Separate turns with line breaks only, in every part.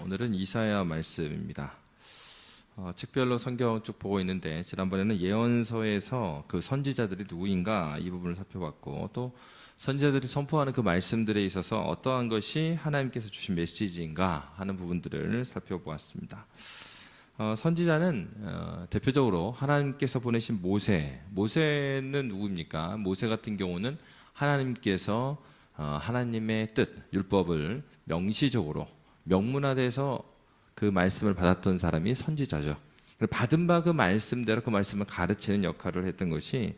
오늘은 이사야 말씀입니다. 책별로 성경 쭉 보고 있는데 지난번에는 예언서에서 그 선지자들이 누구인가 이 부분을 살펴봤고, 또 선지자들이 선포하는 그 말씀들에 있어서 어떠한 것이 하나님께서 주신 메시지인가 하는 부분들을 살펴보았습니다. 선지자는 대표적으로 하나님께서 보내신 모세는 누구입니까? 모세 같은 경우는 하나님께서 하나님의 뜻, 율법을 명시적으로 명문화돼서 그 말씀을 받았던 사람이 선지자죠. 받은 바 그 말씀대로 그 말씀을 가르치는 역할을 했던 것이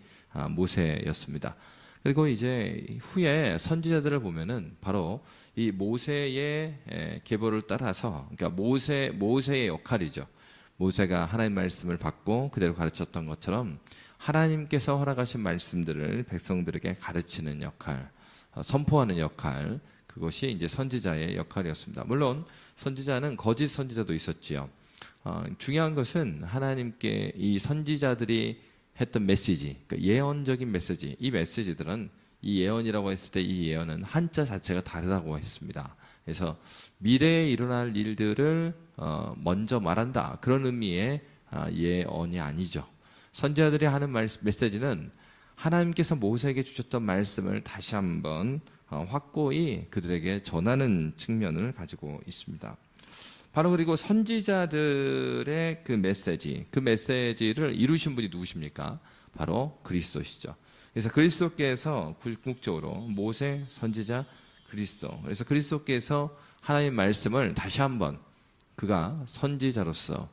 모세였습니다. 그리고 이제 후에 선지자들을 보면은 바로 이 모세의 계보를 따라서, 그러니까 모세의 역할이죠. 모세가 하나님 말씀을 받고 그대로 가르쳤던 것처럼 하나님께서 허락하신 말씀들을 백성들에게 가르치는 역할, 선포하는 역할, 그것이 이제 선지자의 역할이었습니다. 물론 선지자는 거짓 선지자도 있었지요. 중요한 것은 하나님께 이 선지자들이 했던 메시지, 그러니까 예언적인 메시지, 이 메시지들은 이 예언이라고 했을 때 이 예언은 한자 자체가 다르다고 했습니다. 그래서 미래에 일어날 일들을 먼저 말한다, 그런 의미의 예언이 아니죠. 선지자들이 하는 메시지는 하나님께서 모세에게 주셨던 말씀을 다시 한번 확고히 그들에게 전하는 측면을 가지고 있습니다. 바로 그리고 선지자들의 그 메시지를 이루신 분이 누구십니까? 바로 그리스도시죠. 그래서 그리스도께서 궁극적으로 모세, 선지자, 그리스도, 그래서 그리스도께서 하나님의 말씀을 다시 한번 그가 선지자로서,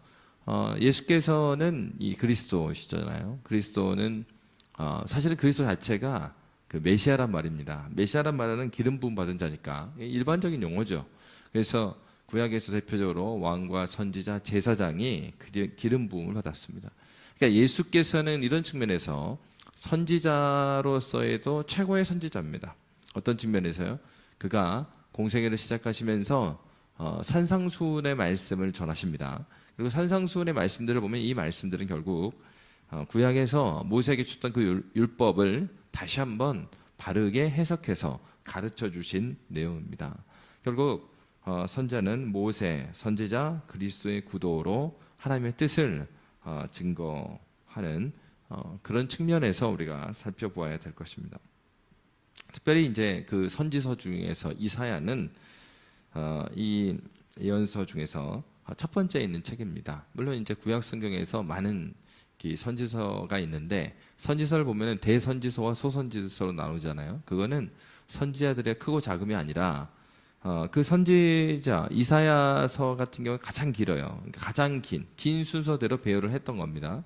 예수께서는 이 그리스도시잖아요. 그리스도는 사실은 그리스도 자체가 그 메시아란 말입니다. 메시아란 말은 기름 부음 받은 자니까 일반적인 용어죠. 그래서 구약에서 대표적으로 왕과 선지자, 제사장이 기름 부음을 받았습니다. 그러니까 예수께서는 이런 측면에서 선지자로서에도 최고의 선지자입니다. 어떤 측면에서요? 그가 공생애를 시작하시면서 산상수훈의 말씀을 전하십니다. 그리고 산상수훈의 말씀들을 보면 이 말씀들은 결국 구약에서 모세에게 줬던 그 율법을 다시 한번 바르게 해석해서 가르쳐 주신 내용입니다. 결국 선자는 모세, 선지자, 그리스도의 구도로 하나님의 뜻을 증거하는 그런 측면에서 우리가 살펴보아야 될 것입니다. 특별히 이제 그 선지서 중에서 이사야는 이 예언서 중에서 첫 번째 있는 책입니다. 물론 이제 구약 성경에서 많은 선지서가 있는데, 선지서를 보면은 대선지서와 소선지서로 나누잖아요. 그거는 선지자들의 크고 작음이 아니라 그 선지자 이사야서 같은 경우는 가장 길어요. 그러니까 가장 긴 순서대로 배열을 했던 겁니다.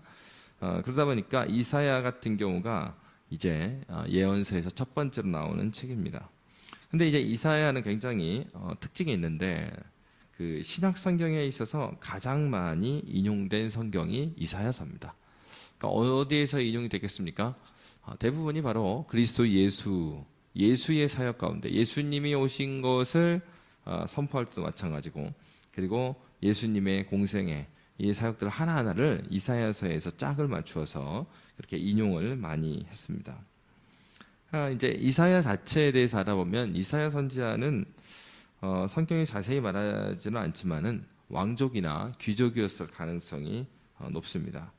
그러다 보니까 이사야 같은 경우가 이제 예언서에서 첫 번째로 나오는 책입니다. 근데 이제 이사야는 굉장히 특징이 있는데, 그 신약 성경에 있어서 가장 많이 인용된 성경이 이사야서입니다. 그러니까 어디에서 인용이 되겠습니까? 대부분이 바로 그리스도 예수의 사역 가운데 예수님이 오신 것을 선포할 때도 마찬가지고, 그리고 예수님의 공생애 이 사역들 하나하나를 이사야서에서 짝을 맞추어서 그렇게 인용을 많이 했습니다. 이제 이사야 자체에 대해서 알아보면 이사야 선지자는 성경이 자세히 말하지는 않지만은 왕족이나 귀족이었을 가능성이 높습니다.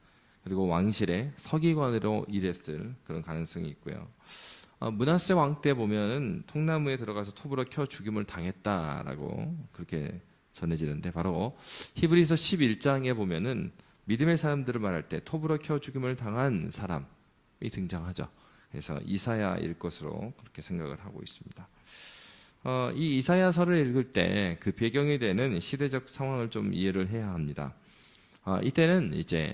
그리고 왕실의 서기관으로 일했을 그런 가능성이 있고요. 므낫세 왕 때 보면은 통나무에 들어가서 톱으로 켜 죽임을 당했다라고 그렇게 전해지는데, 바로 히브리서 11장에 보면은 믿음의 사람들을 말할 때 톱으로 켜 죽임을 당한 사람이 등장하죠. 그래서 이사야일 것으로 그렇게 생각을 하고 있습니다. 이 이사야서를 읽을 때 그 배경이 되는 시대적 상황을 좀 이해를 해야 합니다. 이때는 이제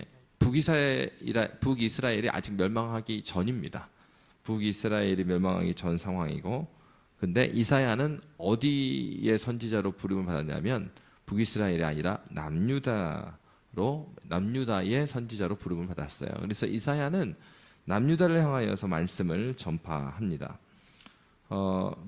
북이스라엘이 아직 멸망하기 전입니다. 북이스라엘이 멸망하기 전 상황이고, 근데 이사야는 어디의 선지자로 부름을 받았냐면 북이스라엘이 아니라 남유다의 선지자로 부름을 받았어요. 그래서 이사야는 남유다를 향하여서 말씀을 전파합니다.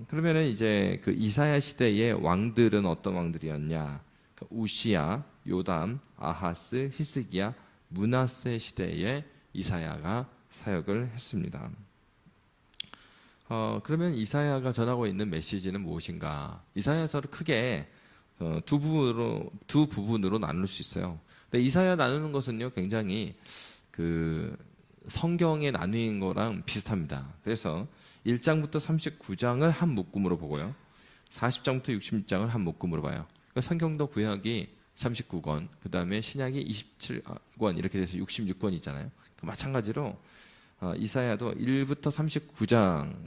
그러면은 이제 그 이사야 시대의 왕들은 어떤 왕들이었냐? 우시야, 요담, 아하스, 히스기야, 므낫세 시대에 이사야가 사역을 했습니다. 그러면 이사야가 전하고 있는 메시지는 무엇인가? 이사야서를 크게 두 부분으로 나눌 수 있어요. 근데 이사야 나누는 것은요, 굉장히 그 성경에 나뉘는 거랑 비슷합니다. 그래서 1장부터 39장을 한 묶음으로 보고요. 40장부터 66장을 한 묶음으로 봐요. 그러니까 성경도 구약이 39권, 그 다음에 신약이 27권 이렇게 돼서 66권이잖아요. 마찬가지로 이사야도 1부터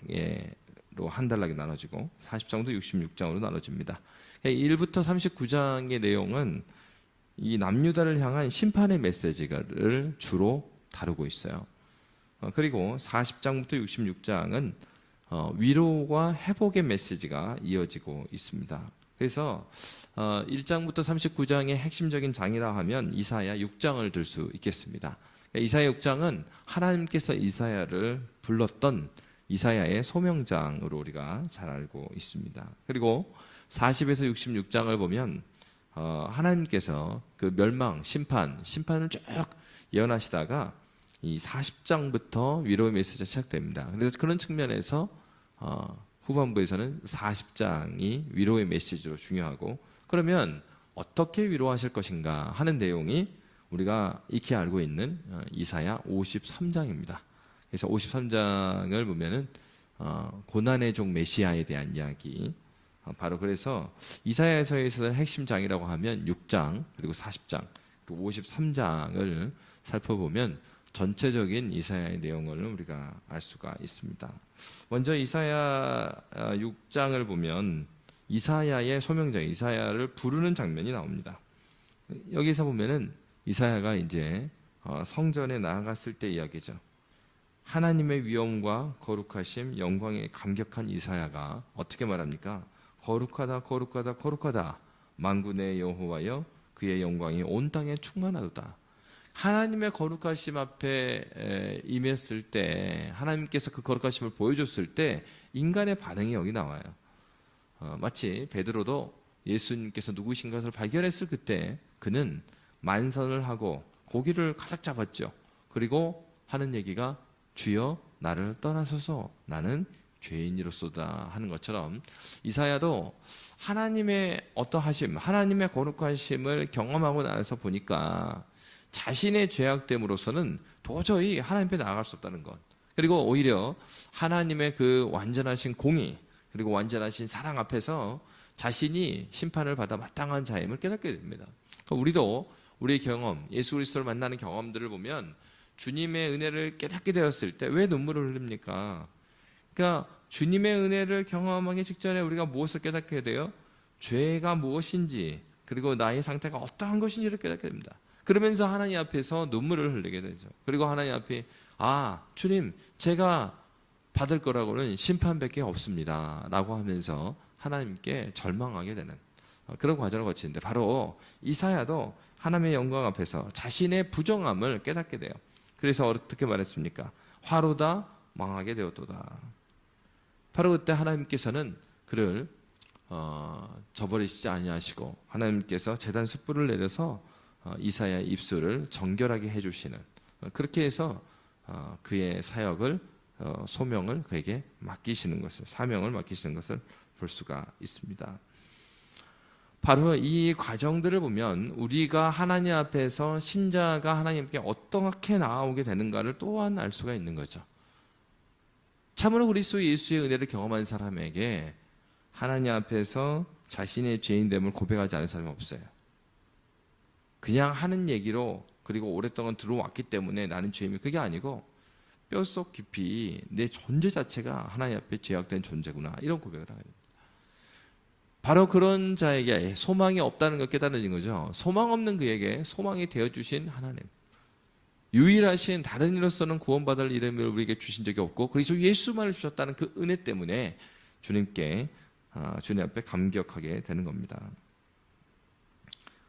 39장으로 한 단락이 나눠지고 40장도 66장으로 나눠집니다. 1부터 39장의 내용은 이 남유다를 향한 심판의 메시지를 주로 다루고 있어요. 그리고 40장부터 66장은 위로와 회복의 메시지가 이어지고 있습니다. 그래서 1장부터 39장의 핵심적인 장이라 하면 이사야 6장을 들 수 있겠습니다. 이사야 6장은 하나님께서 이사야를 불렀던 이사야의 소명장으로 우리가 잘 알고 있습니다. 그리고 40에서 66장을 보면 하나님께서 그 멸망, 심판을 쭉 예언하시다가 이 40장부터 위로의 메시지가 시작됩니다. 그래서 그런 측면에서 후반부에서는 40장이 위로의 메시지로 중요하고, 그러면 어떻게 위로하실 것인가 하는 내용이 우리가 익히 알고 있는 이사야 53장입니다. 그래서 53장을 보면은 고난의 종 메시아에 대한 이야기, 바로 그래서 이사야서에서는 핵심 장이라고 하면 6장 그리고 40장 그리고 53장을 살펴보면 전체적인 이사야의 내용을 우리가 알 수가 있습니다. 먼저 이사야 6장을 보면 이사야의 소명장, 이사야를 부르는 장면이 나옵니다. 여기서 보면은 이사야가 이제 성전에 나아갔을 때 이야기죠. 하나님의 위엄과 거룩하심, 영광에 감격한 이사야가 어떻게 말합니까? 거룩하다, 거룩하다, 거룩하다. 만군의 여호와여, 그의 영광이 온 땅에 충만하도다. 하나님의 거룩하심 앞에 임했을 때, 하나님께서 그 거룩하심을 보여줬을 때 인간의 반응이 여기 나와요. 마치 베드로도 예수님께서 누구신 것을 발견했을 그때 그는 만선을 하고 고기를 가득 잡았죠. 그리고 하는 얘기가 주여 나를 떠나소서, 나는 죄인이로소다 하는 것처럼 이사야도 하나님의 어떠하심, 하나님의 거룩하심을 경험하고 나서 보니까 자신의 죄악됨으로서는 도저히 하나님 앞에 나아갈 수 없다는 것, 그리고 오히려 하나님의 그 완전하신 공의 그리고 완전하신 사랑 앞에서 자신이 심판을 받아 마땅한 자임을 깨닫게 됩니다. 우리도 우리의 경험, 예수 그리스도를 만나는 경험들을 보면 주님의 은혜를 깨닫게 되었을 때 왜 눈물을 흘립니까? 그러니까 주님의 은혜를 경험하기 직전에 우리가 무엇을 깨닫게 돼요? 죄가 무엇인지, 그리고 나의 상태가 어떠한 것인지를 깨닫게 됩니다. 그러면서 하나님 앞에서 눈물을 흘리게 되죠. 그리고 하나님 앞에 주님, 제가 받을 거라고는 심판밖에 없습니다 라고 하면서 하나님께 절망하게 되는 그런 과정을 거치는데, 바로 이사야도 하나님의 영광 앞에서 자신의 부정함을 깨닫게 돼요. 그래서 어떻게 말했습니까? 화로다 망하게 되었도다. 바로 그때 하나님께서는 그를 저버리시지 아니하시고 하나님께서 제단 숯불을 내려서 이사야의 입술을 정결하게 해주시는, 그렇게 해서 그의 사역을 소명을 그에게 맡기시는 것을, 사명을 맡기시는 것을 볼 수가 있습니다. 바로 이 과정들을 보면 우리가 하나님 앞에서, 신자가 하나님께 어떻게 나아오게 되는가를 또한 알 수가 있는 거죠. 참으로 그리스도 예수의 은혜를 경험한 사람에게 하나님 앞에서 자신의 죄인됨을 고백하지 않은 사람이 없어요. 그냥 하는 얘기로, 그리고 오랫동안 들어왔기 때문에 나는 죄인이, 그게 아니고 뼛속 깊이 내 존재 자체가 하나님 앞에 죄악된 존재구나, 이런 고백을 하게 됩니다. 바로 그런 자에게 소망이 없다는 걸 깨달은 거죠. 소망 없는 그에게 소망이 되어주신 하나님, 유일하신 다른 이로서는 구원받을 이름을 우리에게 주신 적이 없고 그래서 예수만을 주셨다는 그 은혜 때문에 주님 앞에 감격하게 되는 겁니다.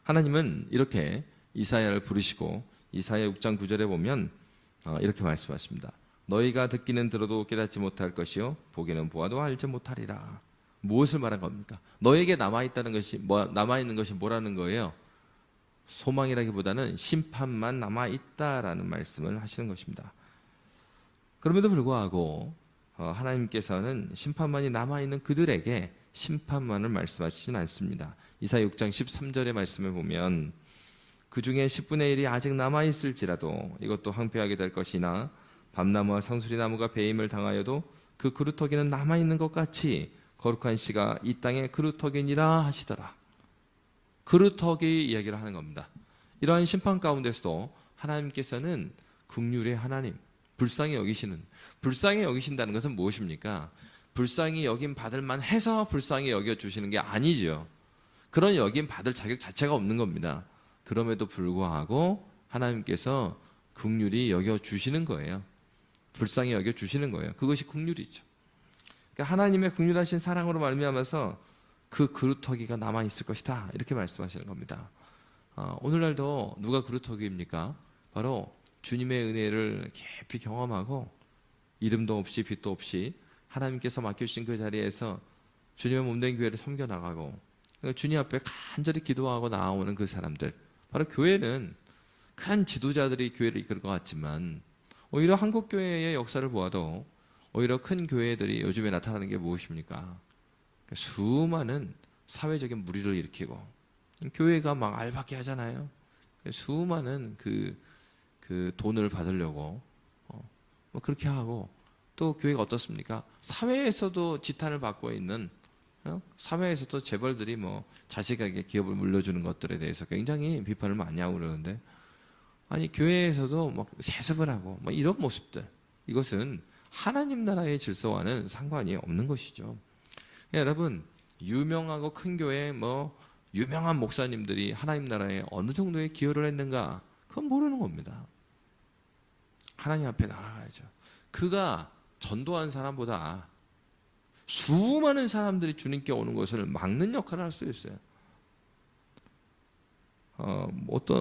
하나님은 이렇게 이사야를 부르시고 이사야 6장 9절에 보면 이렇게 말씀하십니다. 너희가 듣기는 들어도 깨닫지 못할 것이요 보기는 보아도 알지 못하리라. 무엇을 말한 겁니까? 너에게 남아있는 것이 뭐라는 거예요? 소망이라기보다는 심판만 남아있다라는 말씀을 하시는 것입니다. 그럼에도 불구하고 하나님께서는 심판만이 남아있는 그들에게 심판만을 말씀하시진 않습니다. 이사야 6장 13절의 말씀을 보면 그 중에 10분의 1이 아직 남아있을지라도 이것도 황폐하게 될 것이나 밤나무와 상수리나무가 배임을 당하여도 그 그루터기는 남아있는 것 같이 거룩한 씨가 이 땅의 그루터기니라 하시더라. 그루터기 이야기를 하는 겁니다. 이러한 심판 가운데서도 하나님께서는 긍휼의 하나님, 불쌍히 여기신다는 것은 무엇입니까? 불쌍히 여김 받을 만해서 불쌍히 여겨주시는 게 아니죠. 그런 여김 받을 자격 자체가 없는 겁니다. 그럼에도 불구하고 하나님께서 긍휼히 여겨주시는 거예요. 불쌍히 여겨주시는 거예요. 그것이 긍휼이죠. 그러니까 하나님의 긍휼하신 사랑으로 말미암아서 그 그루터기가 남아있을 것이다, 이렇게 말씀하시는 겁니다. 오늘날도 누가 그루터기입니까? 바로 주님의 은혜를 깊이 경험하고 이름도 없이 빛도 없이 하나님께서 맡겨주신 그 자리에서 주님의 몸된 교회를 섬겨나가고 주님 앞에 간절히 기도하고 나오는 그 사람들, 바로 교회는 큰 지도자들이 교회를 이끌 것 같지만 오히려 한국교회의 역사를 보아도 오히려 큰 교회들이 요즘에 나타나는 게 무엇입니까? 수많은 사회적인 무리를 일으키고 교회가 막 알박기 하잖아요. 수많은 그 돈을 받으려고 뭐 그렇게 하고, 또 교회가 어떻습니까? 사회에서도 지탄을 받고 있는, 사회에서도 재벌들이 뭐 자식에게 기업을 물려주는 것들에 대해서 굉장히 비판을 많이 하고 그러는데, 아니 교회에서도 막 세습을 하고 뭐 이런 모습들, 이것은 하나님 나라의 질서와는 상관이 없는 것이죠. 여러분, 유명하고 큰 교회 뭐 유명한 목사님들이 하나님 나라에 어느 정도의 기여를 했는가, 그건 모르는 겁니다. 하나님 앞에 나가야죠. 그가 전도한 사람보다 수많은 사람들이 주님께 오는 것을 막는 역할을 할 수 있어요.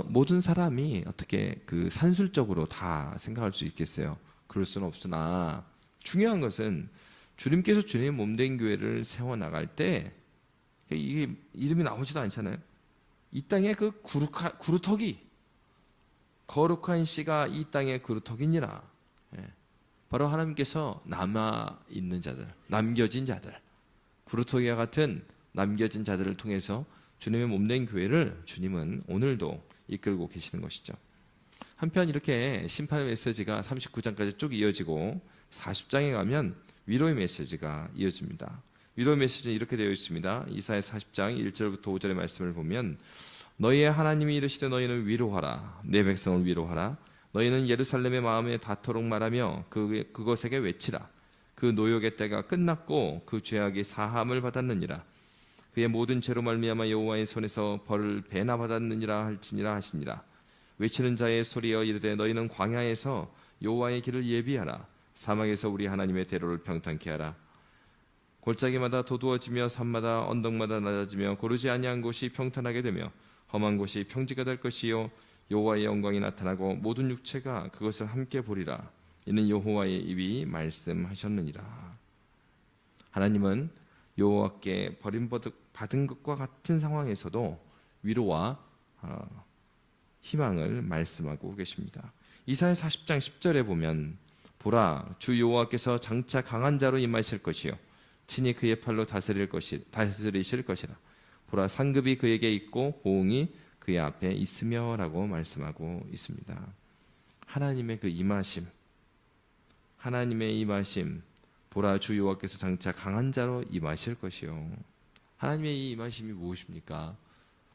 모든 사람이 어떻게 그 산술적으로 다 생각할 수 있겠어요. 그럴 수는 없으나 중요한 것은 주님께서 주님의 몸된 교회를 세워나갈 때 이게 이름이 나오지도 않잖아요. 이 땅의 그 그루터기, 거룩한 씨가 이 땅의 그루터기니라. 바로 하나님께서 남아있는 자들, 남겨진 자들, 그루터기와 같은 남겨진 자들을 통해서 주님의 몸된 교회를 주님은 오늘도 이끌고 계시는 것이죠. 한편 이렇게 심판의 메시지가 39장까지 쭉 이어지고 40장에 가면 위로의 메시지가 이어집니다. 위로의 메시지는 이렇게 되어 있습니다. 이사야 40장 1절부터 5절의 말씀을 보면, 너희의 하나님이 이르시되 너희는 위로하라, 내 백성을 위로하라. 너희는 예루살렘의 마음에 닿도록 말하며 그것에게 외치라. 그 노역의 때가 끝났고 그 죄악이 사함을 받았느니라. 그의 모든 죄로 말미암아 여호와의 손에서 벌을 배나 받았느니라 할지니라 하시니라. 외치는 자의 소리여 이르되 너희는 광야에서 여호와의 길을 예비하라. 사막에서 우리 하나님의 대로를 평탄케 하라. 골짜기마다 도두어지며 산마다 언덕마다 낮아지며 고르지 아니한 곳이 평탄하게 되며 험한 곳이 평지가 될 것이요 여호와의 영광이 나타나고 모든 육체가 그것을 함께 보리라. 이는 여호와의 입이 말씀하셨느니라. 하나님은 여호와께 버림받은 것과 같은 상황에서도 위로와 희망을 말씀하고 계십니다. 이사야 40장 10절에 보면, 보라, 주 여호와께서 장차 강한 자로 임하실 것이요 친히 그의 팔로 다스리실 것이라. 보라, 상급이 그에게 있고 호응이 그의 앞에 있으며 라고 말씀하고 있습니다. 하나님의 그 임하심, 하나님의 임하심, 보라, 주 여호와께서 장차 강한 자로 임하실 것이요. 하나님의 이 임하심이 무엇입니까?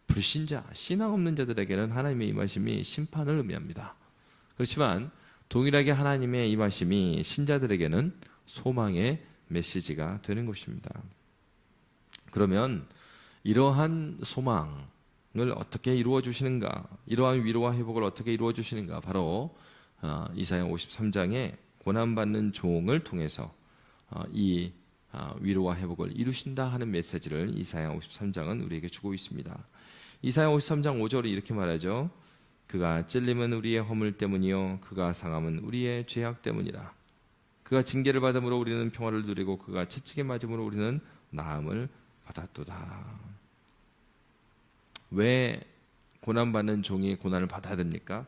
불신자, 신앙 없는 자들에게는 하나님의 임하심이 심판을 의미합니다. 그렇지만 동일하게 하나님의 임하심이 신자들에게는 소망의 메시지가 되는 것입니다. 그러면 이러한 소망을 어떻게 이루어 주시는가, 이러한 위로와 회복을 어떻게 이루어 주시는가, 바로 이사야 53장에 고난받는 종을 통해서 이 위로와 회복을 이루신다 하는 메시지를 이사야 53장은 우리에게 주고 있습니다. 이사야 53장 5절이 이렇게 말하죠. 그가 찔림은 우리의 허물 때문이요 그가 상함은 우리의 죄악 때문이라. 그가 징계를 받음으로 우리는 평화를 누리고 그가 채찍에 맞음으로 우리는 나음을 받았도다. 왜 고난받는 종이 고난을 받아야 됩니까?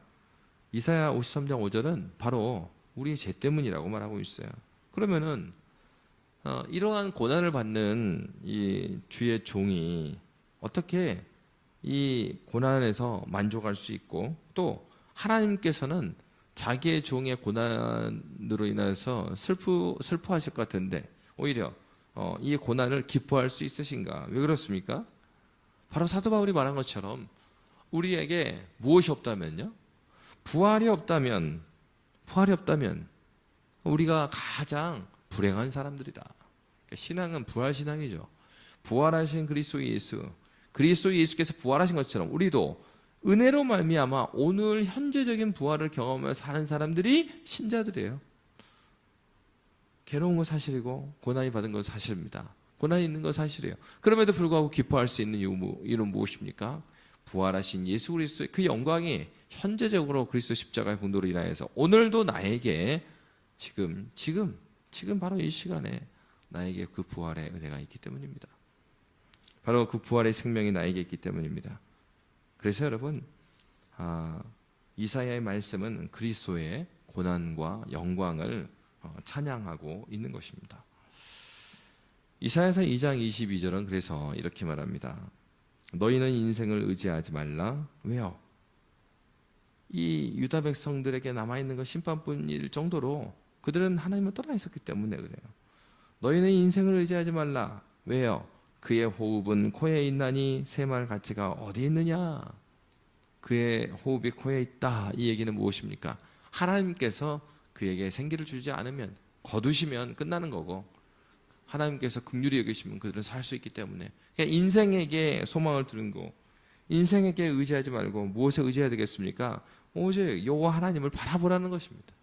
이사야 53장 5절은 바로 우리의 죄 때문이라고 말하고 있어요. 그러면은 이러한 고난을 받는 이 주의 종이 어떻게 이 고난에서 만족할 수 있고, 또 하나님께서는 자기의 종의 고난으로 인해서 슬퍼하실 것 같은데 오히려 이 고난을 기뻐할 수 있으신가? 왜 그렇습니까? 바로 사도 바울이 말한 것처럼 우리에게 무엇이 없다면요? 부활이 없다면 우리가 가장 불행한 사람들이다. 신앙은 부활신앙이죠. 부활하신 그리스도 예수께서 부활하신 것처럼 우리도 은혜로 말미암아 오늘 현재적인 부활을 경험하며 사는 사람들이 신자들이에요. 괴로운 건 사실이고 고난이 받은 건 사실입니다. 고난이 있는 건 사실이에요. 그럼에도 불구하고 기뻐할 수 있는 이유는 무엇입니까? 부활하신 예수 그리스도의 그 영광이 현재적으로 그리스도 십자가의 공로로 인하여서 오늘도 나에게 지금 바로 이 시간에 나에게 그 부활의 은혜가 있기 때문입니다. 바로 그 부활의 생명이 나에게 있기 때문입니다. 그래서 여러분, 이사야의 말씀은 그리스도의 고난과 영광을 찬양하고 있는 것입니다. 이사야서 2장 22절은 그래서 이렇게 말합니다. 너희는 인생을 의지하지 말라. 왜요? 이 유다 백성들에게 남아있는 것 심판뿐일 정도로 그들은 하나님을 떠나 있었기 때문에 그래요. 너희는 인생을 의지하지 말라. 왜요? 그의 호흡은 코에 있나니 새말 가치가 어디 있느냐? 그의 호흡이 코에 있다. 이 얘기는 무엇입니까? 하나님께서 그에게 생기를 주지 않으면, 거두시면 끝나는 거고, 하나님께서 긍휼히 여기시면 그들은 살 수 있기 때문에, 그냥 인생에게 소망을 두는 거, 인생에게 의지하지 말고 무엇에 의지해야 되겠습니까? 오직 여호와 하나님을 바라보라는 것입니다.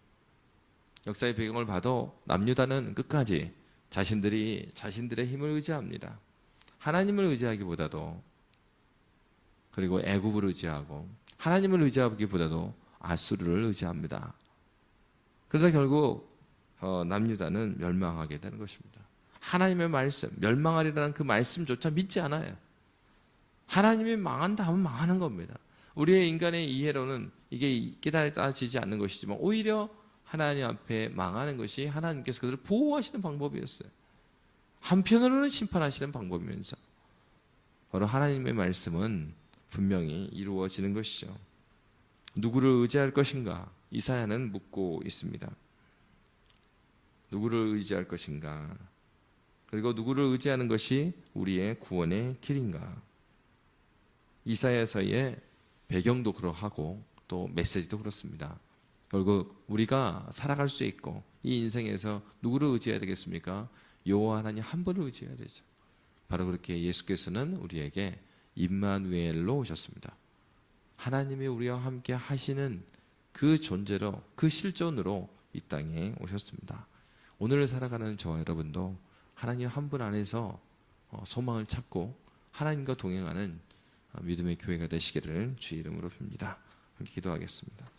역사의 배경을 봐도 남유다는 끝까지 자신들의 힘을 의지합니다. 하나님을 의지하기보다도, 그리고 애굽을 의지하고 하나님을 의지하기보다도 아수르를 의지합니다. 그러다 결국 남유다는 멸망하게 되는 것입니다. 하나님의 말씀, 멸망하리라는 그 말씀조차 믿지 않아요. 하나님이 망한다 하면 망하는 겁니다. 우리의 인간의 이해로는 이게 깨달아지지 않는 것이지만 오히려 하나님 앞에 망하는 것이 하나님께서 그들을 보호하시는 방법이었어요. 한편으로는 심판하시는 방법이면서 바로 하나님의 말씀은 분명히 이루어지는 것이죠. 누구를 의지할 것인가? 이사야는 묻고 있습니다. 누구를 의지할 것인가? 그리고 누구를 의지하는 것이 우리의 구원의 길인가? 이사야서의 배경도 그러하고 또 메시지도 그렇습니다. 결국 우리가 살아갈 수 있고 이 인생에서 누구를 의지해야 되겠습니까? 여호와 하나님 한 분을 의지해야 되죠. 바로 그렇게 예수께서는 우리에게 임마누엘로 오셨습니다. 하나님이 우리와 함께 하시는 그 존재로, 그 실존으로 이 땅에 오셨습니다. 오늘을 살아가는 저와 여러분도 하나님 한 분 안에서 소망을 찾고 하나님과 동행하는 믿음의 교회가 되시기를 주의 이름으로 빕니다. 함께 기도하겠습니다.